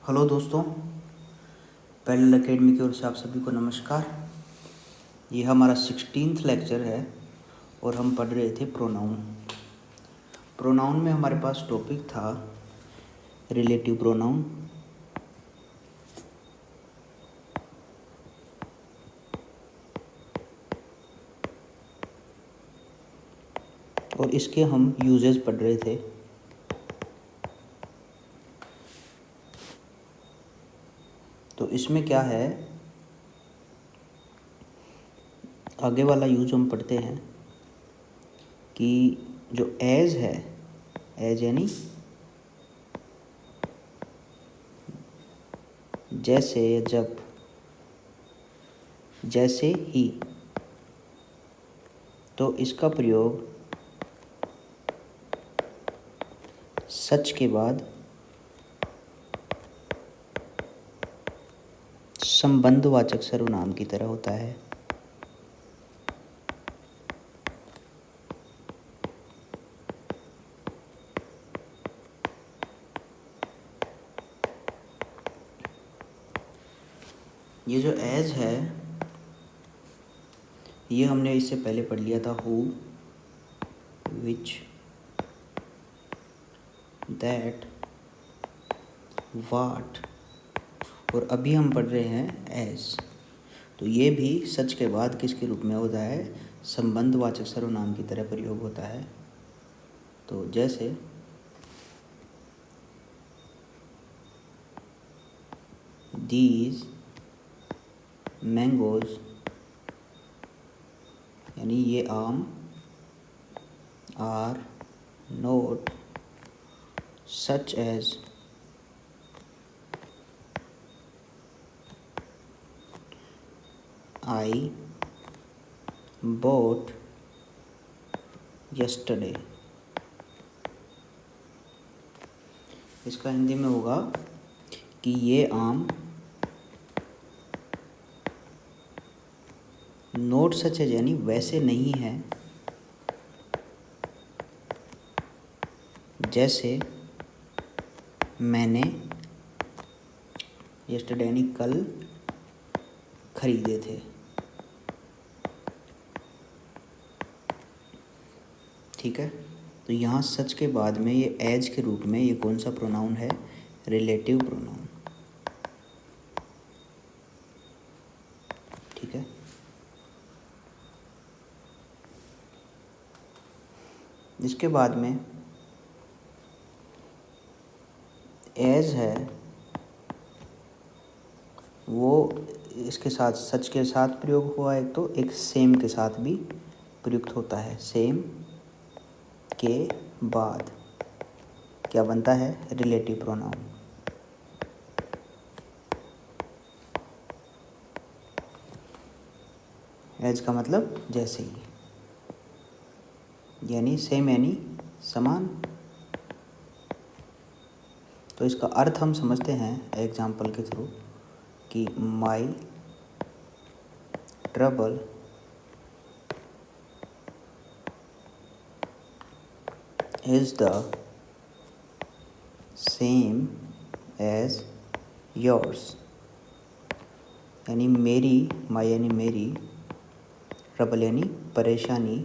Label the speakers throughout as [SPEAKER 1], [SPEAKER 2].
[SPEAKER 1] Hello दोस्तों, parallel academy की ओर से आप सभी को नमस्कार। ये हमारा 16th लेक्चर है और हम पढ़ रहे थे प्रोनाउन। प्रोनाउन में हमारे पास टॉपिक था रिलेटिव प्रोनाउन। और इसके हम यूजेस पढ़ रहे थे। तो इसमें क्या है, आगे वाला यूज हम पढ़ते हैं कि जो एज है, एज यानी जैसे या जब, जैसे ही, तो इसका प्रयोग सच के बाद संबंधवाचक सर्वनाम की तरह होता है। ये जो एज है, ये हमने इससे पहले पढ़ लिया था हु, विच, दैट, वाट, और अभी हम पढ़ रहे हैं एज। तो ये भी सच के बाद किसके रूप में होता है? संबंधवाचक सर्वनाम की तरह प्रयोग होता है। तो जैसे दीज मैंगोज, यानी ये आम, are not such as I bought yesterday। इसका हिंदी में होगा कि ये आम नोट सच है, यानी वैसे नहीं है जैसे मैंने yesterday यानी कल खरीदे थे। ठीक है, तो यहाँ सच के बाद में ये एज के रूप में ये कौन सा प्रोनाउन है? Relative pronoun. ठीक है, इसके बाद में एज है वो इसके साथ सच के साथ प्रयोग हुआ है, तो एक सेम के साथ भी प्रयुक्त होता है। सेम के बाद क्या बनता है? Relative pronoun. एज का मतलब जैसे ही, यानी सेम यानी समान। तो इसका अर्थ हम समझते हैं एग्जाम्पल के थ्रू कि my trouble is the same as yours, यानी मेरी, माई यानी मेरी, ट्रबल यानी परेशानी,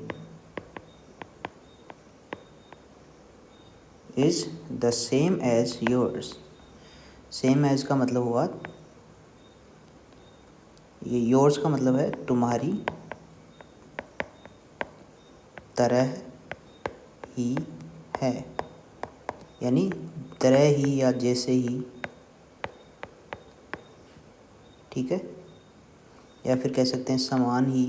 [SPEAKER 1] is the same as yours. Same as का मतलब हुआ, ये योर्स का मतलब है तुम्हारी तरह ही है, यानी तरह ही या जैसे ही। ठीक है, या फिर कह सकते हैं समान ही।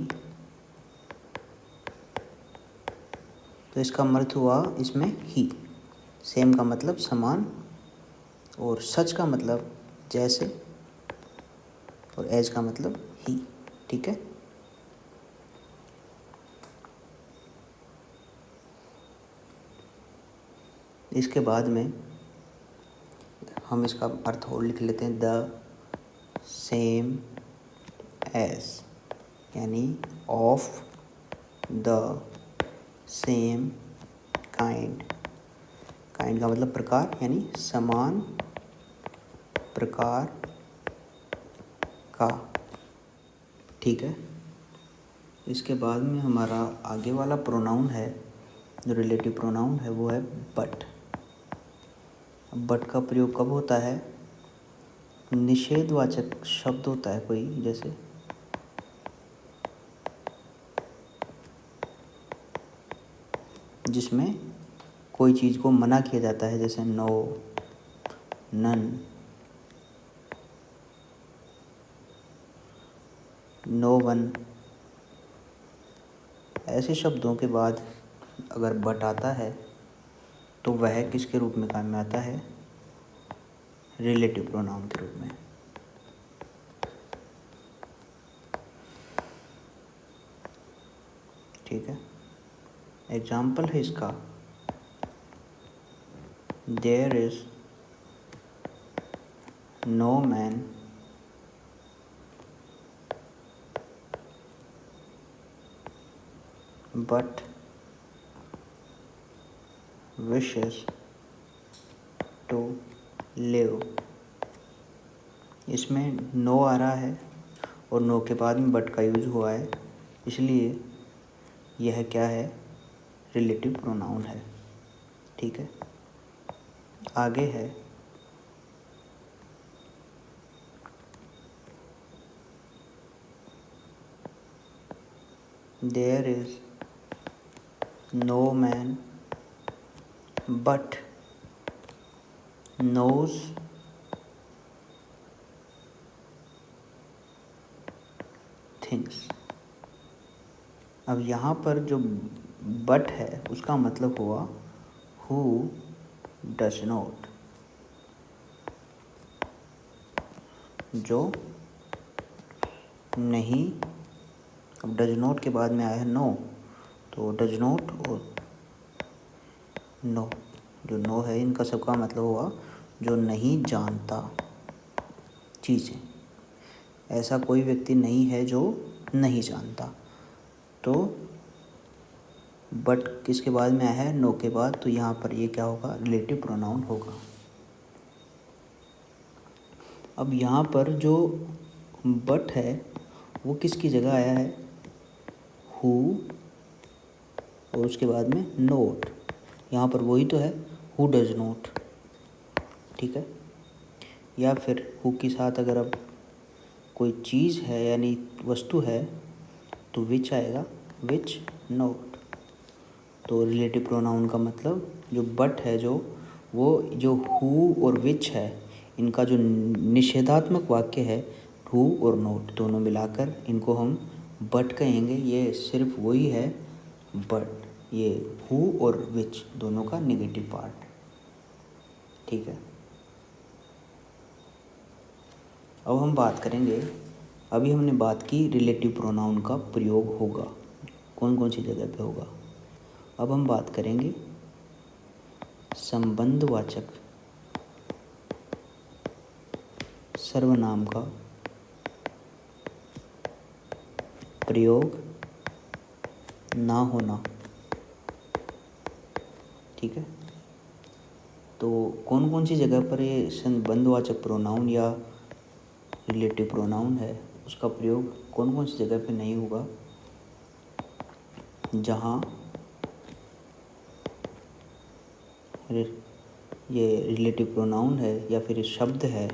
[SPEAKER 1] तो इसका अर्थ हुआ इसमें ही। सेम का मतलब समान, और सच का मतलब जैसे, और एज का मतलब ही। ठीक है, इसके बाद में हम इसका अर्थ और लिख लेते हैं, द सेम एज, यानी of the same kind. Kind का मतलब प्रकार, यानी समान प्रकार का। ठीक है, इसके बाद में हमारा आगे वाला प्रोनाउन है, जो रिलेटिव प्रोनाउन है वो है बट। बट का प्रयोग कब होता है? निषेधवाचक शब्द होता है कोई, जैसे जिसमें कोई चीज़ को मना किया जाता है, जैसे नो, नन, नो वन। ऐसे शब्दों के बाद अगर बट आता है तो वह किसके रूप में काम में आता है? रिलेटिव प्रोनाउन के रूप में। ठीक है, एग्जाम्पल है इसका, there is no man but wishes to live. इसमें नो आ रहा है और नो के बाद में बट का यूज़ हुआ है, इसलिए यह क्या है? रिलेटिव प्रोनाउन है। ठीक है, आगे है there is no man but knows things. अब यहाँ पर जो बट है उसका मतलब हुआ हु डज नॉट, जो नहीं। अब डज नॉट के बाद में आया है नो, तो डज नॉट और नो, जो नो है इनका सबका मतलब हुआ जो नहीं जानता चीज़ें। ऐसा कोई व्यक्ति नहीं है जो नहीं जानता। तो बट किसके बाद में आया है? नो के बाद, तो यहाँ पर ये क्या होगा? रिलेटिव प्रोनाउन होगा। अब यहाँ पर जो बट है वो किसकी जगह आया है? हु और उसके बाद में नोट। यहाँ पर वही तो है, हु डज नोट। ठीक है, या फिर हु के साथ अगर अब कोई चीज़ है यानी वस्तु है तो विच आएगा, विच नोट। तो रिलेटिव प्रोनाउन का मतलब जो बट है, जो हु और विच है, इनका जो निषेधात्मक वाक्य है हु और नोट दोनों मिलाकर इनको हम बट कहेंगे। ये सिर्फ वही है बट, ये हु और विच दोनों का नेगेटिव पार्ट। ठीक है, अब हम बात करेंगे, अभी हमने बात की रिलेटिव प्रोनाउन का प्रयोग होगा कौन कौन सी जगह पे होगा। अब हम बात करेंगे संबंधवाचक सर्वनाम का प्रयोग ना होना। ठीक है, तो कौन कौन सी जगह पर ये संबंधवाचक प्रोनाउन या रिलेटिव प्रोनाउन है उसका प्रयोग कौन कौन सी जगह पे नहीं होगा? जहाँ ये रिलेटिव प्रोनाउन है या फिर शब्द है,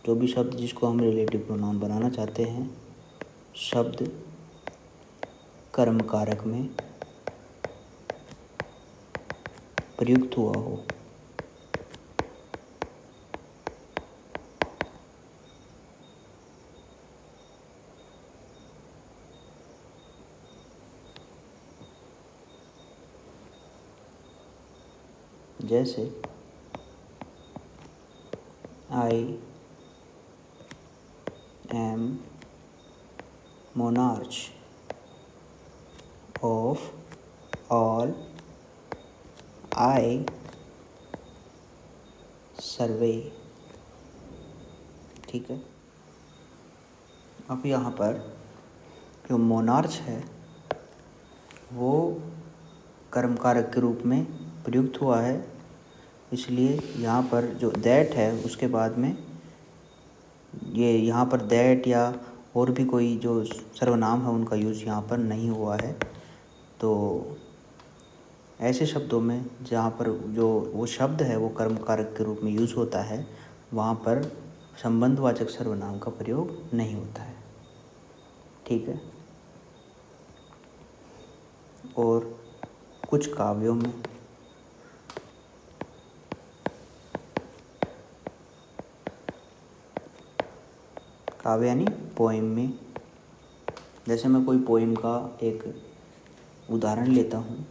[SPEAKER 1] जो भी शब्द जिसको हम रिलेटिव प्रोनाउन बनाना चाहते हैं, शब्द कर्म कारक में प्रयुक्त हुआ हो। जैसे I am monarch of all I survey. ठीक है, अब यहाँ पर जो मोनार्च है वो कर्म कारक के रूप में प्रयुक्त हुआ है, इसलिए यहाँ पर जो दैट है उसके बाद में ये यहाँ पर दैट या और भी कोई जो सर्वनाम है उनका यूज़ यहाँ पर नहीं हुआ है। तो ऐसे शब्दों में जहाँ पर जो वो शब्द है वो कर्म कारक के रूप में यूज़ होता है, वहाँ पर संबंधवाचक सर्वनाम का प्रयोग नहीं होता है। ठीक है। और कुछ काव्यों में काव्य यानी पोएम में, जैसे मैं कोई पोएम का एक उदाहरण लेता हूँ,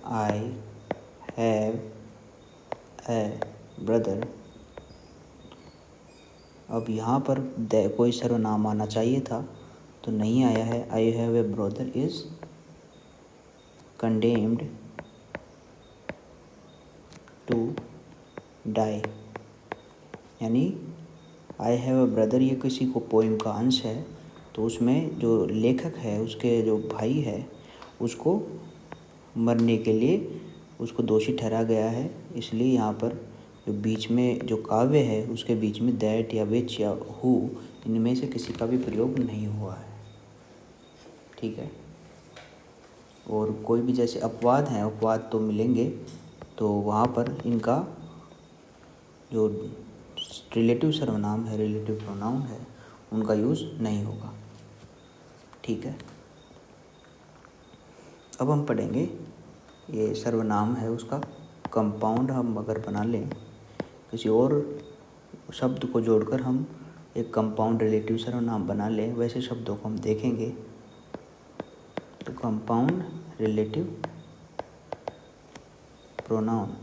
[SPEAKER 1] आई हैव ए ब्रदर। अब यहाँ पर कोई सर्वनाम आना चाहिए था तो नहीं आया है। I have a brother is condemned to die, यानी आई हैव ए ब्रदर ये किसी को पोइम का अंश है, तो उसमें जो लेखक है उसके जो भाई है उसको मरने के लिए उसको दोषी ठहरा गया है। इसलिए यहाँ पर जो बीच में जो काव्य है उसके बीच में दैट या विच या हु इनमें से किसी का भी प्रयोग नहीं हुआ है। ठीक है। और कोई भी जैसे अपवाद हैं, अपवाद तो मिलेंगे, तो वहाँ पर इनका जो रिलेटिव सर्वनाम है, रिलेटिव प्रोनाउन है, उनका यूज़ नहीं होगा। ठीक है। अब हम पढ़ेंगे ये सर्वनाम है उसका कंपाउंड हम अगर बना लें, किसी और शब्द को जोड़कर हम एक कंपाउंड रिलेटिव सर्वनाम बना लें, वैसे शब्दों को हम देखेंगे। तो कंपाउंड रिलेटिव प्रोनाउन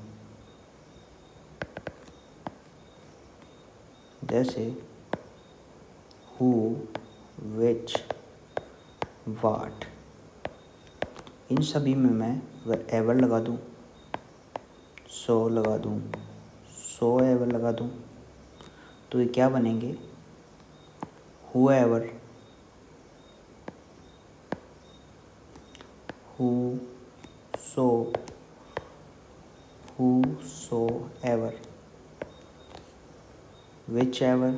[SPEAKER 1] जैसे हु, विच, वाट, इन सभी में मैं अगर एवर लगा दूं, सो लगा दूं, सो एवर लगा दूं, तो ये क्या बनेंगे? whoever, whosoever, whichever,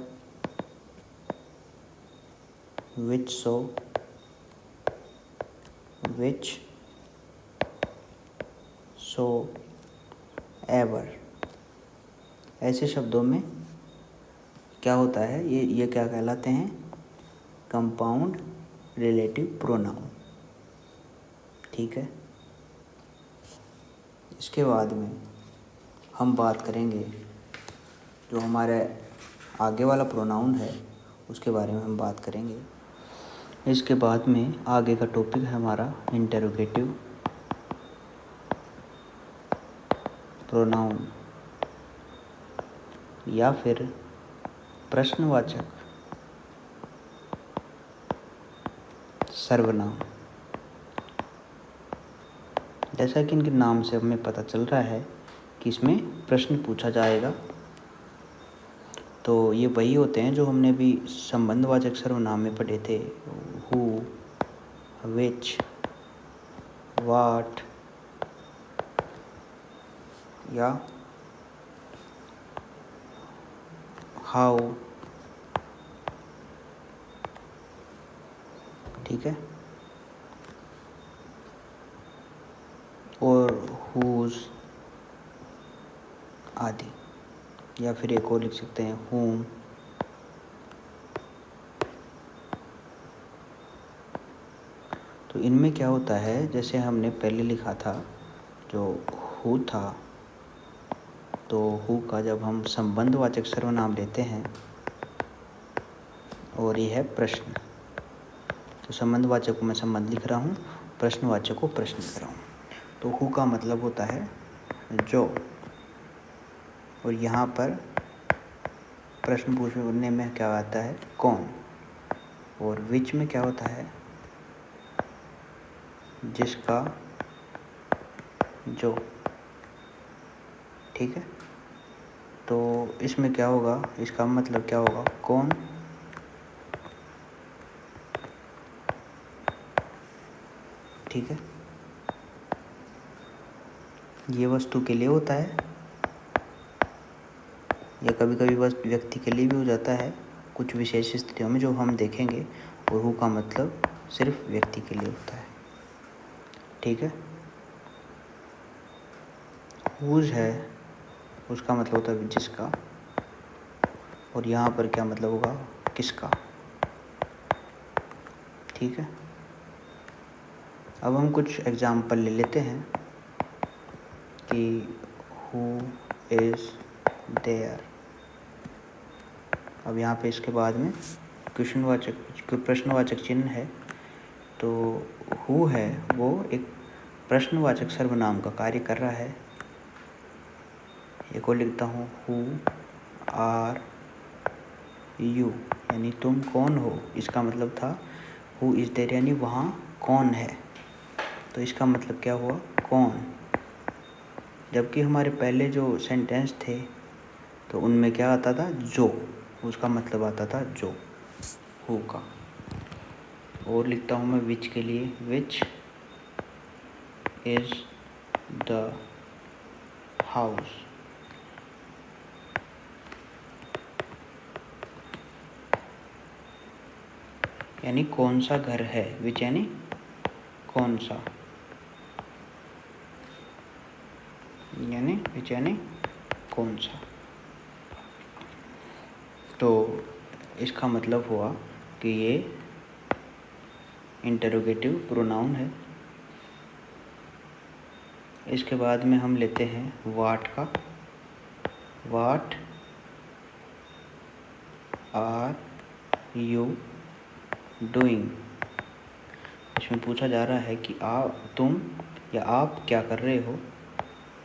[SPEAKER 1] which so, which so ever। ऐसे शब्दों में क्या होता है, ये क्या कहलाते हैं? Compound relative pronoun. ठीक है। इसके बाद में हम बात करेंगे जो हमारे आगे वाला प्रोनाउन है उसके बारे में हम बात करेंगे। इसके बाद में आगे का टॉपिक है हमारा इंटेरोगेटिव प्रोनाउन या फिर प्रश्नवाचक सर्वनाम। जैसा कि इनके नाम से हमें पता चल रहा है कि इसमें प्रश्न पूछा जाएगा, तो ये वही होते हैं जो हमने भी संबंधवाचक सर्वनाम में पढ़े थे, हु, विच, वाट या हाउ। ठीक है। और हुज आदि, या फिर एक और लिख सकते हैं whom। तो इनमें क्या होता है, जैसे हमने पहले लिखा था जो हु था, तो हु का जब हम संबंधवाचक सर्वनाम लेते हैं और ये है प्रश्न, तो संबंधवाचक को मैं संबंध लिख रहा हूँ, प्रश्नवाचक को प्रश्न लिख रहा हूँ। तो हु का मतलब होता है जो, और यहाँ पर प्रश्न पूछने में क्या आता है? कौन। और विच में क्या होता है? जिसका, जो। ठीक है। तो इसमें क्या होगा, इसका मतलब क्या होगा? कौन। ठीक है। ये वस्तु के लिए होता है, या कभी कभी बस व्यक्ति के लिए भी हो जाता है कुछ विशेष स्थितियों में जो हम देखेंगे। और हु का मतलब सिर्फ व्यक्ति के लिए होता है। ठीक है। हुज है उसका मतलब होता है जिसका, और यहाँ पर क्या मतलब होगा, किसका। ठीक है। अब हम कुछ एग्जाम्पल ले लेते हैं कि हु इज़ देयर। अब यहाँ पे इसके बाद में प्रश्नवाचक चिन्ह है। तो हु है वो एक प्रश्नवाचक सर्वनाम का कार्य कर रहा है। एक और लिखता हूँ, हु आर यू, यानी तुम कौन हो। इसका मतलब था हु इज़ देयर, यानी वहाँ कौन है। तो इसका मतलब क्या हुआ, कौन। जबकि हमारे पहले जो सेंटेंस थे तो उनमें क्या आता था, जो। उसका मतलब आता था जो, हु का। और लिखता हूँ मैं विच के लिए, विच इज़ द हाउस। यानी कौन सा घर है, विच यानी कौन सा, यानी विच यानी कौन सा। तो इसका मतलब हुआ कि ये इंटरोगेटिव प्रोनाउन है। इसके बाद में हम लेते हैं वाट का। What are you doing. इसमें पूछा जा रहा है कि तुम या आप क्या कर रहे हो।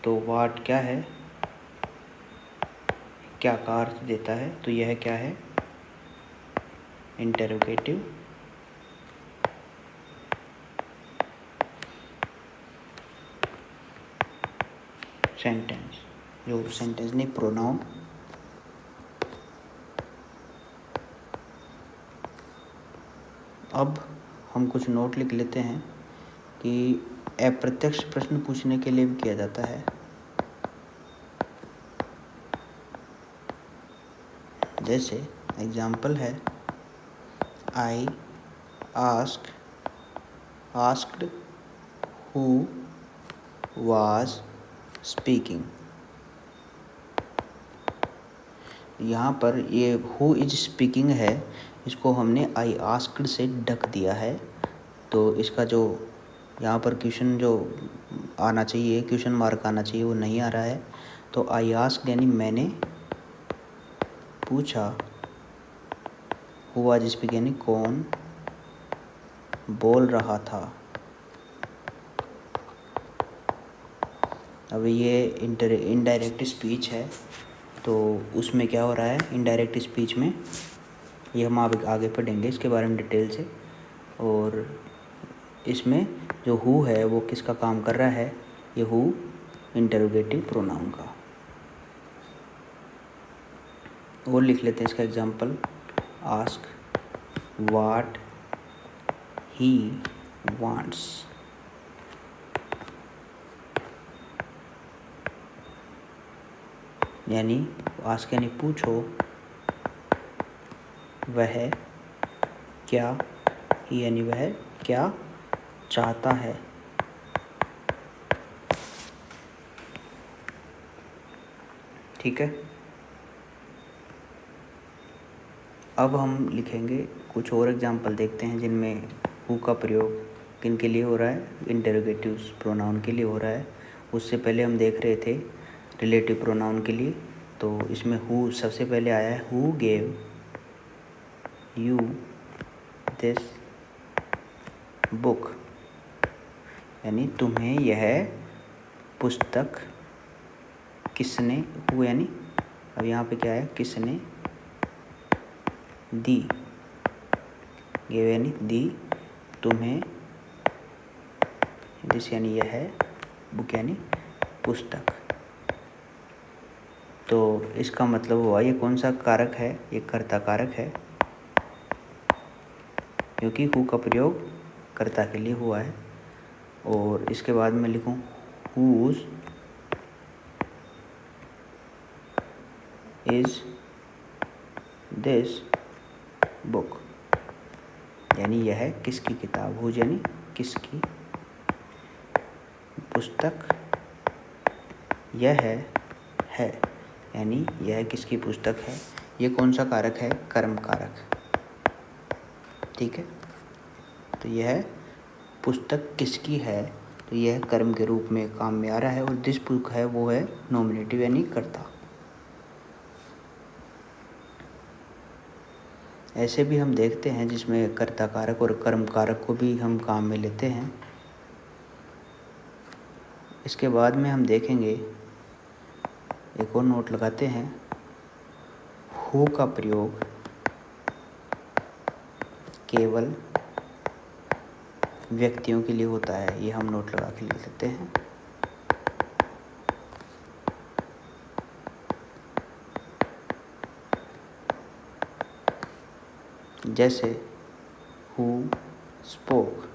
[SPEAKER 1] तो वाट क्या है, क्या का अर्थ देता है। तो यह क्या है, इंटरोगेटिव सेंटेंस, जो सेंटेंस नहीं, प्रोनाउन। अब हम कुछ नोट लिख लेते हैं कि अप्रत्यक्ष प्रश्न पूछने के लिए भी किया जाता है। जैसे एग्जाम्पल है, I asked who was speaking. यहाँ पर ये हु इज स्पीकिंग है, इसको हमने आई आस्क्ड से ढक दिया है। तो इसका जो यहाँ पर क्वेश्चन जो आना चाहिए, क्वेश्चन मार्क आना चाहिए, वो नहीं आ रहा है। तो आई आस्क्ड यानी मैंने पूछा, हु वाज स्पीकिंग यानी कौन बोल रहा था। अब ये इनडायरेक्ट स्पीच है, तो उसमें क्या हो रहा है, इनडायरेक्ट स्पीच में ये हम आगे पढ़ेंगे इसके बारे में डिटेल से। और इसमें जो हु है वो किसका काम कर रहा है, ये हु इंटरोगेटिव प्रोनाउन का। और लिख लेते हैं इसका example, ask what he wants. यानी आस्क यानी पूछो, वह क्या, ही यानी वह क्या चाहता है। ठीक है। अब हम लिखेंगे कुछ और एग्जाम्पल, देखते हैं जिनमें हु का प्रयोग किन के लिए हो रहा है, इंटरोगेटिव प्रोनाउन के लिए हो रहा है। उससे पहले हम देख रहे थे रिलेटिव प्रोनाउन के लिए। तो इसमें हु सबसे पहले आया है, who gave you this book. यानी तुम्हें यह पुस्तक किसने, हु यानी अब यहाँ पे क्या है, किसने दी। गेव यानी दी, तुम्हें, दिस यानी यह है, बुक यानी पुस्तक। तो इसका मतलब हुआ ये कौन सा कारक है, ये कर्ता कारक है, क्योंकि हु का प्रयोग कर्ता के लिए हुआ है। और इसके बाद मैं लिखूं हुज, इज दिस बुक, यानी यह किसकी किताब, हुज यानी किसकी पुस्तक, यह है यानी यह किसकी पुस्तक है। ये कौन सा कारक है, कर्म कारक। ठीक है, तो यह पुस्तक किसकी है, तो यह कर्म के रूप में काम में आ रहा है। और दिस बुक है वो है नॉमिनेटिव यानी कर्ता। ऐसे भी हम देखते हैं जिसमें कर्ता कारक और कर्म कारक को भी हम काम में लेते हैं। इसके बाद में हम देखेंगे, एक और नोट लगाते हैं, हु का प्रयोग केवल व्यक्तियों के लिए होता है। ये हम नोट लगा के लिख सकते हैं। जैसे हु स्पोक।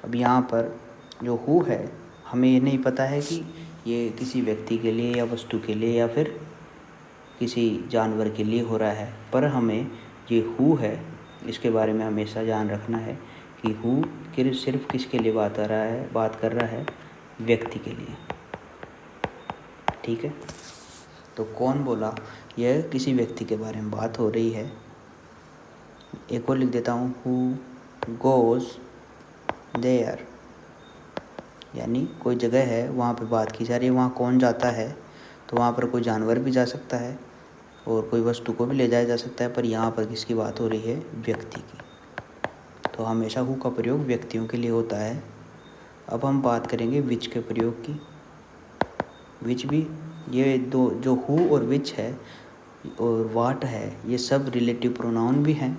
[SPEAKER 1] अब यहाँ पर जो हु है, हमें ये नहीं पता है कि ये किसी व्यक्ति के लिए या वस्तु के लिए या फिर किसी जानवर के लिए हो रहा है, पर हमें ये हु है इसके बारे में हमेशा ध्यान रखना है कि हु सिर्फ किसके लिए बात कर रहा है, व्यक्ति के लिए। ठीक है, तो कौन बोला, यह किसी व्यक्ति के बारे में बात हो रही है। एक और लिख देता हूँ, हु गोज़ देयर, यानी कोई जगह है वहाँ पे बात की जा रही है, वहाँ कौन जाता है, तो वहाँ पर कोई जानवर भी जा सकता है और कोई वस्तु को भी ले जाया जा सकता है, पर यहाँ पर किसकी बात हो रही है, व्यक्ति की। तो हमेशा हु का प्रयोग व्यक्तियों के लिए होता है। अब हम बात करेंगे विच के प्रयोग की। विच भी, ये दो जो हु और विच है और वाट है, ये सब रिलेटिव प्रोनाउन भी हैं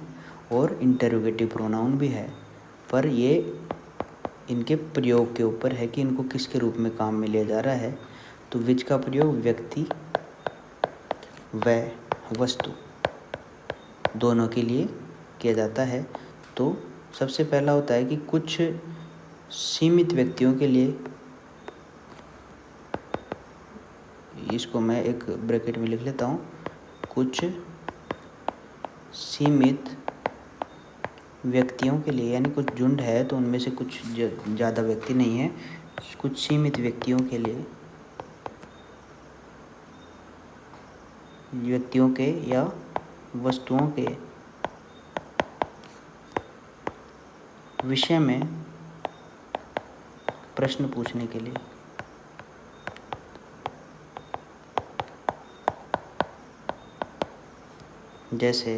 [SPEAKER 1] और इंटरोगेटिव प्रोनाउन भी है, पर ये इनके प्रयोग के ऊपर है कि इनको किसके रूप में काम में लिया जा रहा है। तो विच का प्रयोग व्यक्ति व वस्तु दोनों के लिए किया जाता है। तो सबसे पहला होता है कि कुछ सीमित व्यक्तियों के लिए, इसको मैं एक ब्रैकेट में लिख लेता हूँ, कुछ सीमित व्यक्तियों के लिए, यानी कुछ झुंड है तो उनमें से कुछ ज़्यादा व्यक्ति नहीं है, कुछ सीमित व्यक्तियों के लिए, व्यक्तियों के या वस्तुओं के विषय में प्रश्न पूछने के लिए। जैसे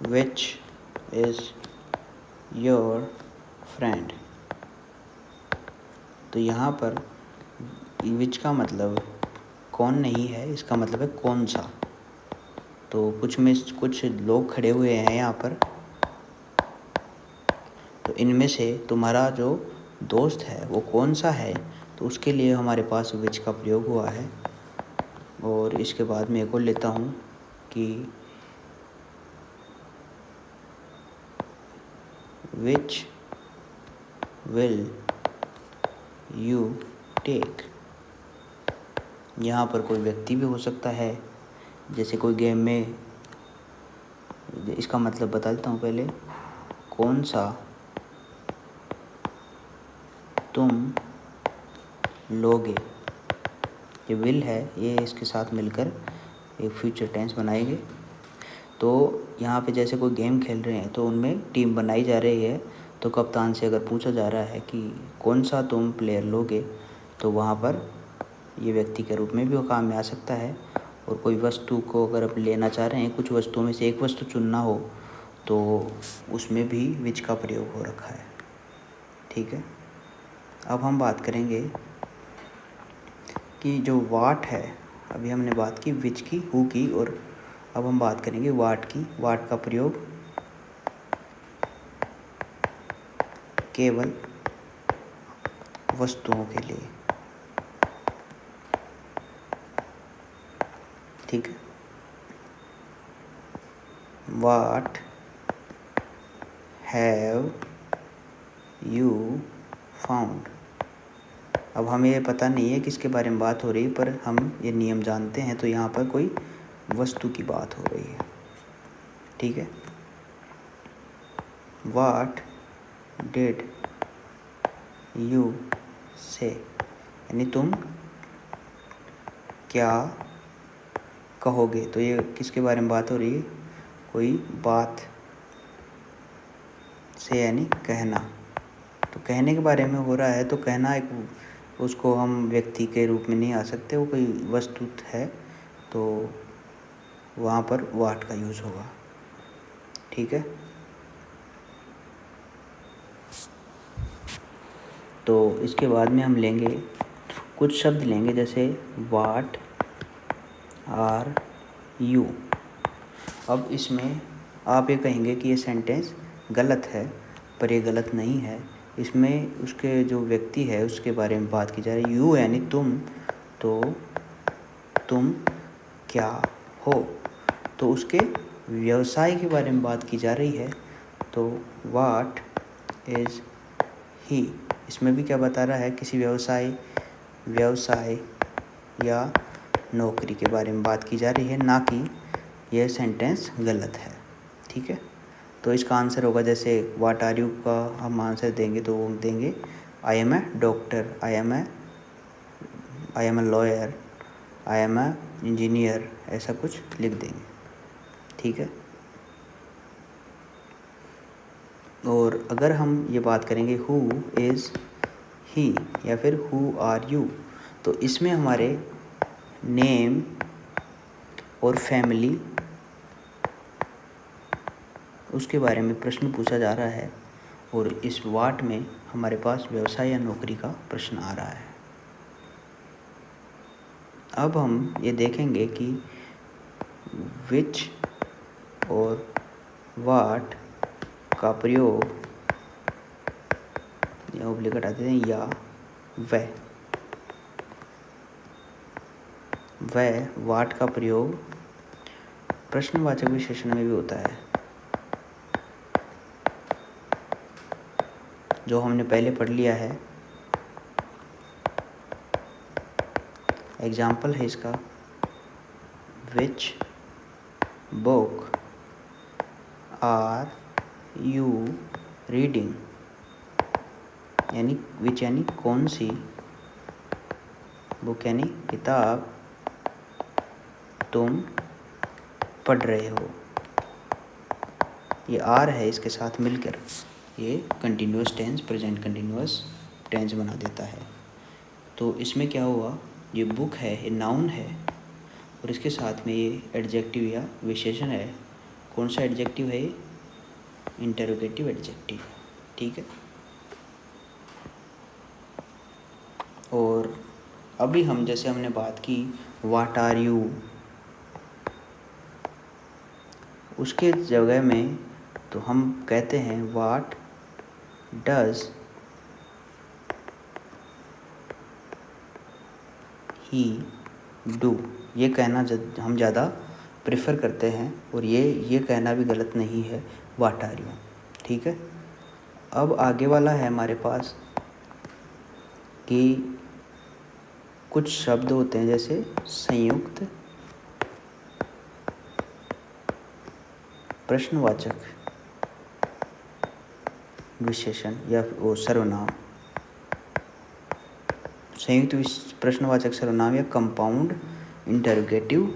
[SPEAKER 1] विच इज़ योर फ्रेंड, तो यहाँ पर विच का मतलब कौन नहीं है, इसका मतलब है कौन सा। तो कुछ लोग खड़े हुए हैं यहाँ पर, तो इनमें से तुम्हारा जो दोस्त है वो कौन सा है, तो उसके लिए हमारे पास विच का प्रयोग हुआ है। और इसके बाद में एक और लेता हूँ कि विच विल यू टेक। यहाँ पर कोई व्यक्ति भी हो सकता है, जैसे कोई गेम में, इसका मतलब बता देता हूँ पहले, कौन सा तुम लोगे। ये विल है, ये इसके साथ मिलकर एक फ्यूचर टेंस बनाएंगे। तो यहाँ पे जैसे कोई गेम खेल रहे हैं तो उनमें टीम बनाई जा रही है, तो कप्तान से अगर पूछा जा रहा है कि कौन सा तुम प्लेयर लोगे, तो वहाँ पर ये व्यक्ति के रूप में भी वो काम में आ सकता है। और कोई वस्तु को अगर आप लेना चाह रहे हैं, कुछ वस्तुओं में से एक वस्तु चुनना हो, तो उसमें भी विच का प्रयोग हो रखा है। ठीक है, अब हम बात करेंगे कि जो वाट है, अभी हमने बात की विच की, हु की, और अब हम बात करेंगे वाट की। वाट का प्रयोग केवल वस्तुओं के लिए। ठीक है, वाट हैव यू फाउंड। अब हमें ये पता नहीं है किसके बारे में बात हो रही है, पर हम ये नियम जानते हैं, तो यहाँ पर कोई वस्तु की बात हो रही है। ठीक है। What did you say, यानी तुम क्या कहोगे। तो ये किसके बारे में बात हो रही है, कोई बात से यानी कहना। तो कहने के बारे में हो रहा है, तो कहना एक, उसको हम व्यक्ति के रूप में नहीं आ सकते, वो कोई वस्तु है, तो वहाँ पर वाट का यूज़ होगा। ठीक है। तो इसके बाद में हम लेंगे कुछ शब्द लेंगे, जैसे वाट आर यू। अब इसमें आप ये कहेंगे कि ये सेंटेंस गलत है, पर ये गलत नहीं है। इसमें उसके जो व्यक्ति है उसके बारे में बात की जा रही है। यू यानी तुम, तो तुम क्या हो, तो उसके व्यवसाय के बारे में बात की जा रही है। तो वाट इज़ ही, इसमें भी क्या बता रहा है, किसी व्यवसाय या नौकरी के बारे में बात की जा रही है, ना कि यह सेंटेंस गलत है। ठीक है। तो इसका आंसर होगा, जैसे वाट आर यू का हम आंसर देंगे तो वो देंगे I am a doctor, I am a lawyer, I am a engineer, ऐसा कुछ लिख देंगे। ठीक है। और अगर हम ये बात करेंगे हु इज़ ही या फिर हु आर यू, तो इसमें हमारे नेम और फैमिली उसके बारे में प्रश्न पूछा जा रहा है, और इस वाट में हमारे पास व्यवसाय या नौकरी का प्रश्न आ रहा है। अब हम ये देखेंगे कि विच और वाट का प्रयोग, या ओब्लिक हटा देते हैं, या वह वाट का प्रयोग प्रश्नवाचक विशेषण में भी होता है, जो हमने पहले पढ़ लिया है। एग्जाम्पल है इसका, which book are you reading, यानी विच यानी कौन सी, बुक यानी किताब तुम पढ़ रहे हो। ये आर है, इसके साथ मिलकर ये continuous tense, present continuous tense बना देता है। तो इसमें क्या हुआ, ये बुक है, ये नाउन है, और इसके साथ में ये एडजेक्टिव या विशेषण है। कौन सा एडजेक्टिव है, इंटरोगेटिव एडजेक्टिव। ठीक है। और अभी हम जैसे हमने बात की व्हाट आर यू, उसके जगह में तो हम कहते हैं व्हाट डज ही डू। ये कहना हम ज़्यादा प्रेफर करते हैं, और ये कहना भी गलत नहीं है, व्हाट आर यू। ठीक है। अब आगे वाला है हमारे पास कि कुछ शब्द होते हैं, जैसे संयुक्त प्रश्नवाचक विशेषण या वो सर्वनाम, संयुक्त प्रश्नवाचक सर्वनाम या कंपाउंड इंटरोगेटिव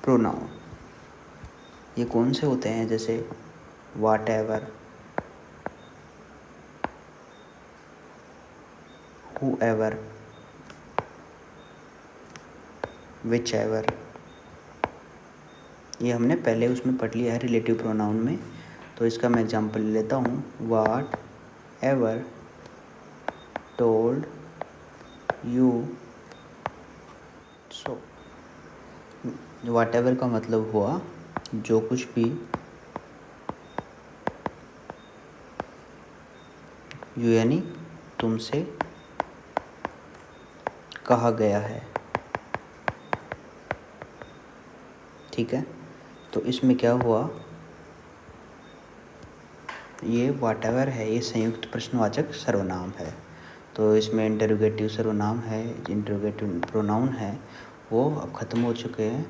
[SPEAKER 1] प्रोनाउन। ये कौन से होते हैं, जैसे whatever, whoever, whichever. ये हमने पहले उसमें पढ़ लिया है रिलेटिव प्रोनाउन में। तो इसका मैं एग्जांपल लेता हूँ, whatever told you so. Whatever का मतलब हुआ जो कुछ भी, यू यानी तुमसे कहा गया है। ठीक है। तो इसमें क्या हुआ, ये वाट एवर है, ये संयुक्त प्रश्नवाचक सर्वनाम है। तो इसमें इंटरोगेटिव सर्वनाम है, इंटरोगेटिव प्रोनाउन है, वो अब ख़त्म हो चुके हैं।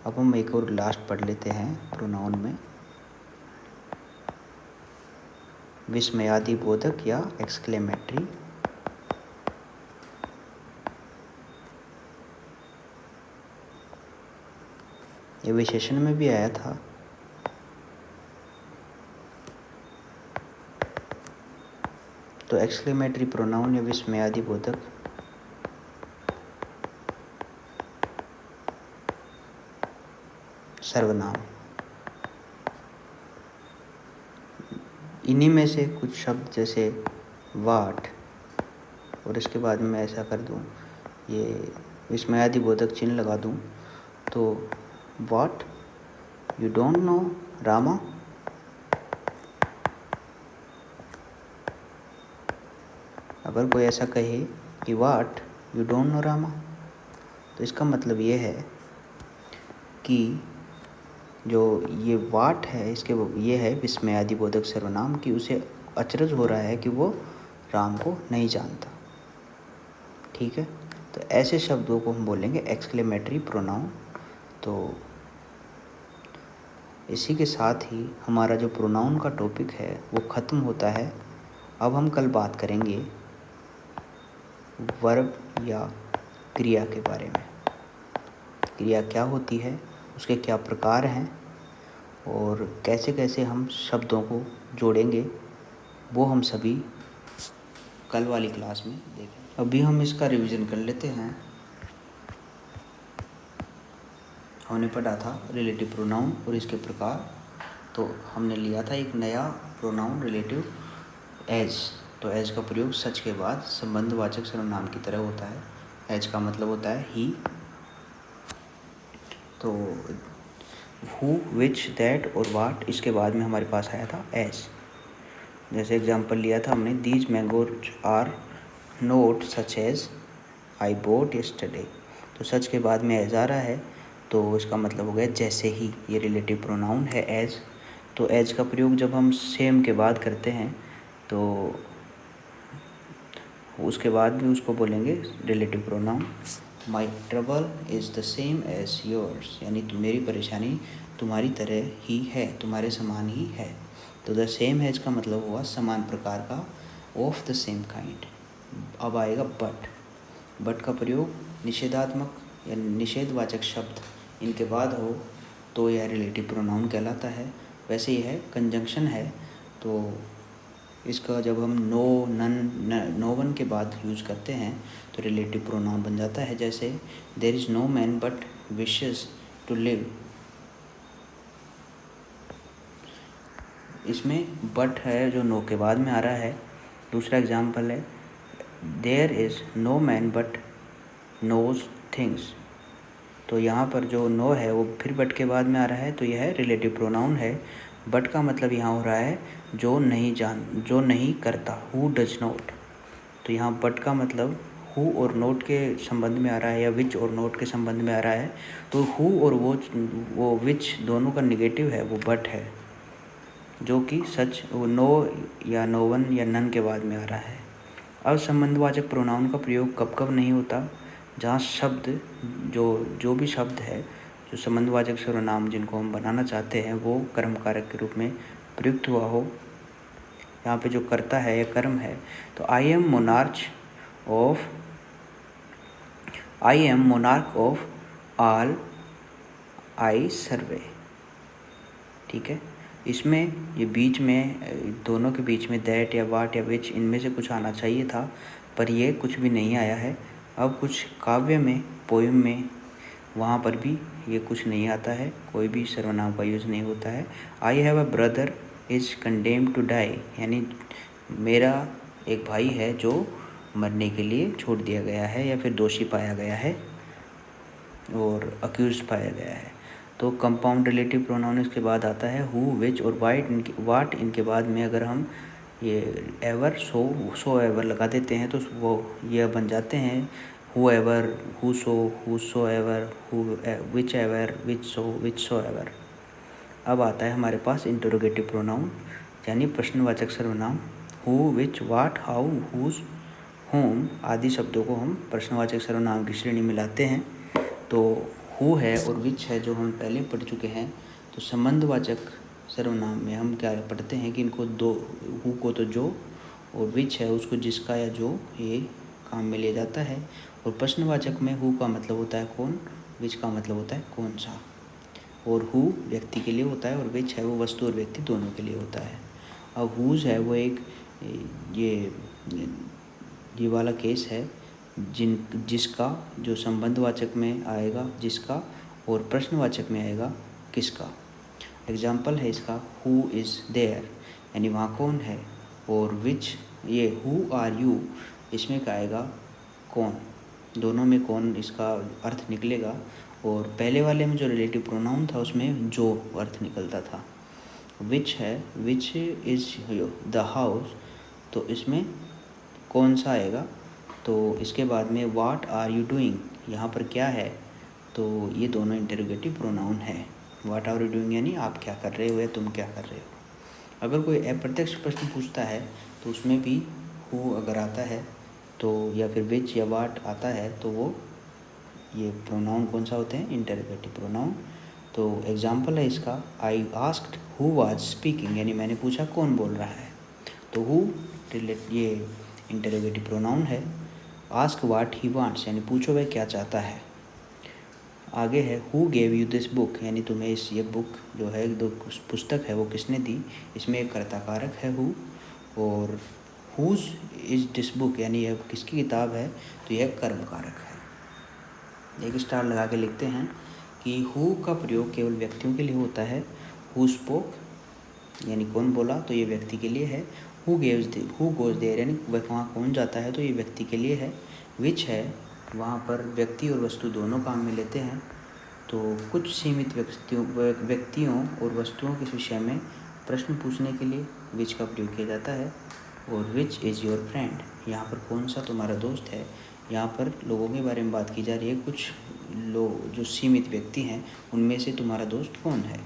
[SPEAKER 1] अब हम एक और लास्ट पढ़ लेते हैं प्रोनाउन में, विस्मयादि बोधक या एक्सक्लेमेटरी। ये विशेषण में भी आया था। तो एक्सक्लेमेटरी प्रोनाउन या विस्मयादि बोधक सर्वनाम, इन्हीं में से कुछ शब्द जैसे वाट, और इसके बाद में मैं ऐसा कर दूं, ये विस्मयादि बोधक चिन्ह लगा दूं, तो what you don't know Rama, अगर कोई ऐसा कहे कि what you don't know Rama, तो इसका मतलब ये है कि जो ये वाट है, इसके ये है विस्मयादि बोधक सर्वनाम, कि उसे अचरज हो रहा है कि वो राम को नहीं जानता। ठीक है, तो ऐसे शब्दों को हम बोलेंगे एक्सक्लेमेटरी प्रोनाउन। तो इसी के साथ ही हमारा जो प्रोनाउन का टॉपिक है वो ख़त्म होता है। अब हम कल बात करेंगे वर्ब या क्रिया के बारे में। क्रिया क्या होती है, उसके क्या प्रकार हैं, और कैसे कैसे हम शब्दों को जोड़ेंगे, वो हम सभी कल वाली क्लास में देखें। अभी हम इसका रिवीजन कर लेते हैं। हमने पढ़ा था रिलेटिव प्रोनाउन और इसके प्रकार। तो हमने लिया था एक नया प्रोनाउन रिलेटिव एज। तो एज का प्रयोग सच के बाद संबंधवाचक सर्वनाम की तरह होता है। एज का मतलब होता है ही। तो हु, विच, दैट और वाट, इसके बाद में हमारे पास आया था एज। जैसे एग्जांपल लिया था हमने, these mangoes are not such as I bought yesterday. तो सच के बाद में एज आ रहा है, तो इसका मतलब हो गया जैसे ही। ये रिलेटिव प्रोनाउन है एज। तो एज का प्रयोग जब हम सेम के बाद करते हैं तो उसके बाद भी उसको बोलेंगे relative pronoun. My trouble is the same as yours, यानी मेरी परेशानी तुम्हारी तरह ही है, तुम्हारे समान ही है। तो द सेम एज का मतलब हुआ समान प्रकार का, ऑफ द सेम काइंड। अब आएगा बट। बट का प्रयोग निषेधात्मक या निषेधवाचक शब्द इनके बाद हो तो यह रिलेटिव प्रोनाउन कहलाता है। वैसे यह कंजंक्शन है, तो इसका जब हम नो, नन, नो वन के बाद यूज़ करते हैं तो रिलेटिव प्रोनाउन बन जाता है। जैसे there is no man but wishes to live, इसमें बट है जो नो के बाद में आ रहा है। दूसरा एग्जाम्पल है, there is no man but knows things. तो यहाँ पर जो नो है वो फिर बट के बाद में आ रहा है, तो यह रिलेटिव प्रोनाउन है। बट का मतलब यहाँ हो रहा है जो नहीं करता, हु डज नॉट। तो यहाँ बट का मतलब हु और नोट के संबंध में आ रहा है, या विच और नोट के संबंध में आ रहा है। तो हु और वो विच दोनों का निगेटिव है, वो बट है, जो कि सच वो नो या नो वन या नन के बाद में आ रहा है। अब संबंधवाचक प्रोनाउन का प्रयोग कब कब नहीं होता, जहाँ शब्द जो भी शब्द है, जो संबंधवाचक सर्वनाम जिनको हम बनाना चाहते हैं, वो कर्म कारक के रूप में प्रयुक्त हुआ हो। यहाँ पे जो कर्ता है या कर्म है, तो I am monarch of all I survey. ठीक है, इसमें ये बीच में दोनों के बीच में दैट या वाट या विच, इनमें से कुछ आना चाहिए था, पर ये कुछ भी नहीं आया है। अब कुछ काव्य में, पोइम में, वहाँ पर भी ये कुछ नहीं आता है, कोई भी सर्वनाम का यूज़ नहीं होता है। I have a brother is condemned to die, यानी मेरा एक भाई है जो मरने के लिए छोड़ दिया गया है या फिर दोषी पाया गया है और अक्यूज पाया गया है। तो कंपाउंड रिलेटिव प्रोनाउन इसके बाद आता है हु, विच और वाट इनके बाद में अगर हम ये एवर, सो एवर लगा देते हैं तो वो ये बन जाते हैं who ever, who so ever, which ever, which so ever. अब आता है हमारे पास इंटरोगेटिव प्रोनाउन, यानी प्रश्नवाचक सर्वनाम। Who, which, what, how, whose, whom आदि शब्दों को हम प्रश्नवाचक सर्वनाम की श्रेणी में लाते हैं। तो हु है और विच है जो हम पहले पढ़ चुके हैं। तो संबंधवाचक सर्वनाम में हम क्या पढ़ते हैं कि इनको दो, हु को तो जो और विच है उसको जिसका या जो ये काम में लिया जाता है। और प्रश्नवाचक में हु का मतलब होता है कौन, विच का मतलब होता है कौन सा। और हु व्यक्ति के लिए होता है और विच है वो वस्तु और व्यक्ति दोनों के लिए होता है। अब हुज है वो एक ये वाला केस है जिसका जो संबंधवाचक में आएगा जिसका, और प्रश्नवाचक में आएगा किसका। एग्जाम्पल है इसका हु इज़ देयर, यानी वहाँ कौन है। और विच, ये हु आर यू, इसमें क्या आएगा कौन, दोनों में कौन इसका अर्थ निकलेगा। और पहले वाले में जो रिलेटिव प्रोनाउन था उसमें जो अर्थ निकलता था। विच है, विच इज़ द हाउस, तो इसमें कौन सा आएगा। तो इसके बाद में व्हाट आर यू डूइंग, यहाँ पर क्या है, तो ये दोनों इंटरोगेटिव प्रोनाउन है। व्हाट आर यू डूइंग यानी आप क्या कर रहे हो या तुम क्या कर रहे हो। अगर कोई अप्रत्यक्ष प्रश्न पूछता है तो उसमें भी हु अगर आता है तो, या फिर विच या व्हाट आता है तो वो ये प्रोनाउन कौन सा होते हैं, इंटरोगेटिव प्रोनाउन। तो एग्जाम्पल है इसका I asked who was speaking, यानी मैंने पूछा कौन बोल रहा है। तो हु ये इंटरोगेटिव प्रोनाउन है। आस्क व्हाट ही वांट्स, यानी पूछो वह क्या चाहता है। आगे है who gave you this book, यानी तुम्हें ये बुक जो है दो पुस्तक है वो किसने दी। इसमें एक कर्ता कारक है हु। और हुज इज़ दिस बुक, यानी यह किसकी किताब है, तो यह कर्म कारक है। एक स्टार लगा के लिखते हैं कि हु का प्रयोग केवल व्यक्तियों के लिए होता है। हु स्पोक यानी कौन बोला, तो ये व्यक्ति के लिए है। हु गोज़ देयर, यानी वहाँ कौन जाता है, तो ये व्यक्ति के लिए है। विच है, वहाँ पर व्यक्ति और वस्तु दोनों काम में लेते हैं। तो कुछ सीमित व्यक्तियों और वस्तुओं के विषय में प्रश्न पूछने के लिए विच का प्रयोग किया जाता है। और विच इज़ योर फ्रेंड, यहाँ पर कौन सा तुम्हारा दोस्त है। यहाँ पर लोगों के बारे में बात की जा रही है, कुछ लोग जो सीमित व्यक्ति हैं उनमें से तुम्हारा दोस्त कौन है।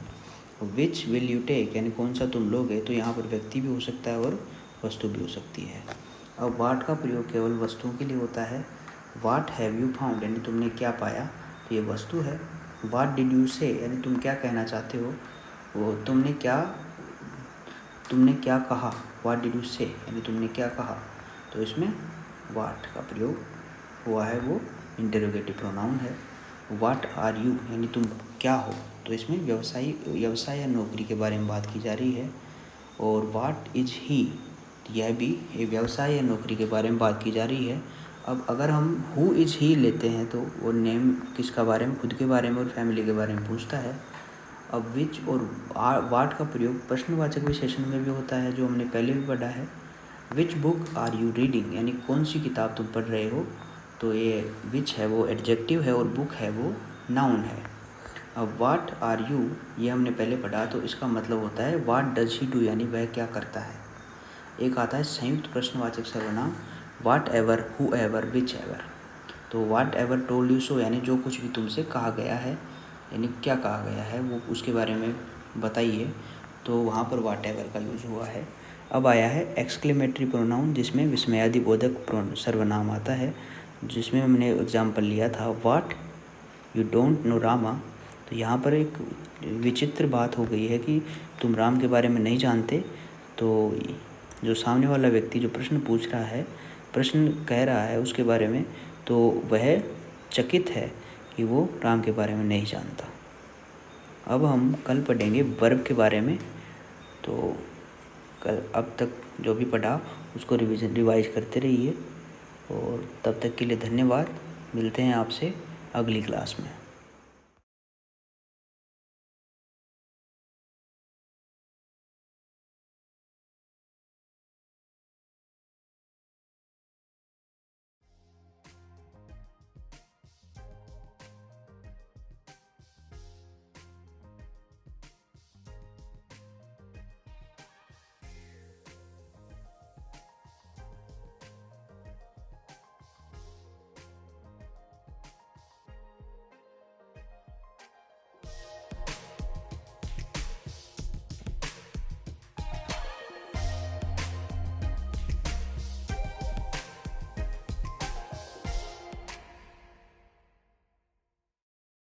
[SPEAKER 1] विच विल यू टेक, यानी कौन सा तुम लोगे, तो यहाँ पर व्यक्ति भी हो सकता है और वस्तु भी हो सकती है। अब वाट का प्रयोग केवल वस्तुओं के लिए होता है। वाट हैव यू फाउंड, यानी तुमने क्या पाया, तो ये वस्तु है। वाट डिड यू से, यानी तुम क्या कहना चाहते हो, वो तुमने क्या कहा। वाट डिड यू से, यानी तुमने क्या कहा, तो इसमें वाट का प्रयोग हुआ है, वो इंटरोगेटिव प्रोनाउन है। वाट आर यू, यानी तुम क्या हो, तो इसमें व्यवसाय या नौकरी के बारे में बात की जा रही है। और वाट इज ही, यह भी व्यवसाय या नौकरी के बारे में बात की जा रही है। अब अगर हम हु इज ही लेते हैं तो वो नेम किसका बारे में, खुद के बारे में और फैमिली के बारे में पूछता है। अब विच और वाट का प्रयोग प्रश्नवाचक विशेषण में भी होता है, जो हमने पहले भी पढ़ा है। Which book are you reading, यानी कौन सी किताब तुम पढ़ रहे हो, तो ये विच है वो एडजेक्टिव है और बुक है वो नाउन है। अब वाट आर यू, ये हमने पहले पढ़ा, तो इसका मतलब होता है वाट डज ही डू, यानी वह क्या करता है। एक आता है संयुक्त प्रश्नवाचक सर्वनाम whatever, whoever, whichever. तो whatever told you so, यानी जो कुछ भी तुमसे कहा गया है, यानी क्या कहा गया है वो उसके बारे में बताइए, तो वहाँ पर वाट एवर का यूज हुआ है। अब आया है एक्सक्लेमेटरी प्रोनाउन, जिसमें विस्मयादिबोधक सर्वनाम आता है, जिसमें हमने एग्जाम्पल लिया था what you don't know Rama. तो यहाँ पर एक विचित्र बात हो गई है कि तुम राम के बारे में नहीं जानते। तो जो सामने वाला व्यक्ति जो प्रश्न पूछ रहा है, प्रश्न कह रहा है उसके बारे में, तो वह चकित है कि वो राम के बारे में नहीं जानता। अब हम कल पढ़ेंगे वर्ब के बारे में। तो कल अब तक जो भी पढ़ा उसको रिवाइज करते रहिए। और तब तक के लिए धन्यवाद। मिलते हैं आपसे अगली क्लास में।